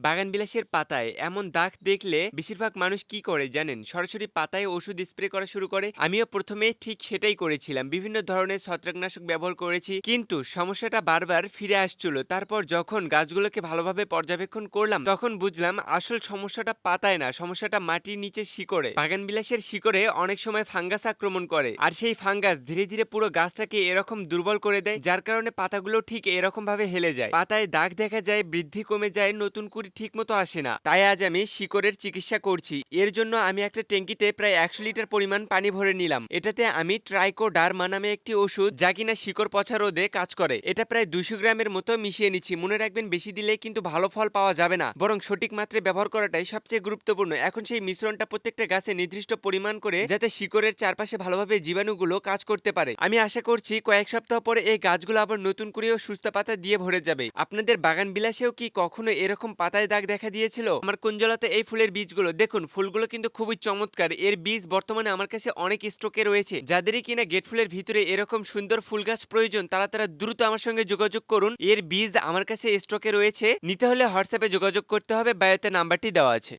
বাগানবিলাসের পাতায় এমন দাগ দেখলে বেশিরভাগ মানুষ কি করে জানেন? সরাসরি পাতায় ওষুধ স্প্রে করা শুরু করে। আমিও প্রথমে ঠিক সেটাই করেছিলাম। বিভিন্ন ধরনের ছত্রাকনাশক ব্যবহার করেছি, কিন্তু সমস্যাটা বারবার ফিরে আসছিল। তারপর যখন গাছগুলোকে ভালোভাবে পর্যবেক্ষণ করলাম, তখন বুঝলাম আসল সমস্যাটা পাতায় না, সমস্যাটা মাটির নিচে শিকড়ে। বাগানবিলাসের শিকড়ে অনেক সময় ফাঙ্গাস আক্রমণ করে, আর সেই ফাঙ্গাস ধীরে ধীরে পুরো গাছটাকে এরকম দুর্বল করে দেয়, যার কারণে পাতাগুলো ঠিক এরকম ভাবে হেলে যায়, পাতায় দাগ দেখা যায়, বৃদ্ধি কমে যায়, নতুন কুড়ি ঠিক মতো আসে না। তাই আজ আমি শিকড়ের চিকিৎসা করছি। এর জন্য আমি একটা ট্যাঙ্কিতে প্রায় 100 লিটার পরিমাণ পানি ভরে নিলাম। এটাতে আমি ট্রাইকোডার্মা নামে একটি ওষুধ, যা কিনা শিকড় পচা রোধে কাজ করে, এটা প্রায় 200 গ্রামের মতো মিশিয়ে নিচ্ছি। মনে রাখবেন, বেশি দিলে কিন্তু ভালো ফল পাওয়া যাবে না, বরং সঠিক মাত্রায় ব্যবহার করাটাই সবচেয়ে গুরুত্বপূর্ণ। এখন সেই মিশ্রণটা প্রত্যেকটা গাছে নির্দিষ্ট পরিমাণ করে, যাতে শিকড়ের চারপাশে ভালোভাবে জীবাণুগুলো কাজ করতে পারে। আমি আশা করছি কয়েক সপ্তাহ পরে এই গাছগুলো আবার নতুন করে ও সুস্থ পাতা দিয়ে ভরে যাবে। আপনাদের বাগান বিলাসেও কি কখনো এরকম পাতায় দাগ দেখা দিয়েছিল? আমার কুঞ্জলাতে এই ফুলের বীজগুলো দেখুন, ফুলগুলো কিন্তু খুবই চমৎকার। এর বীজ বর্তমানে আমার কাছে অনেক স্টকে রয়েছে। যাদেরই কিনা গেট ফুলের ভিতরে এরকম সুন্দর ফুল গাছ প্রয়োজন, তারা দ্রুত আমার সঙ্গে যোগাযোগ করুন। এর বীজ আমার কাছে স্টকে রয়েছে। নিতে হলে হোয়াটসঅ্যাপে যোগাযোগ করতে হবে, বায়োতে নাম্বারটি দেওয়া আছে।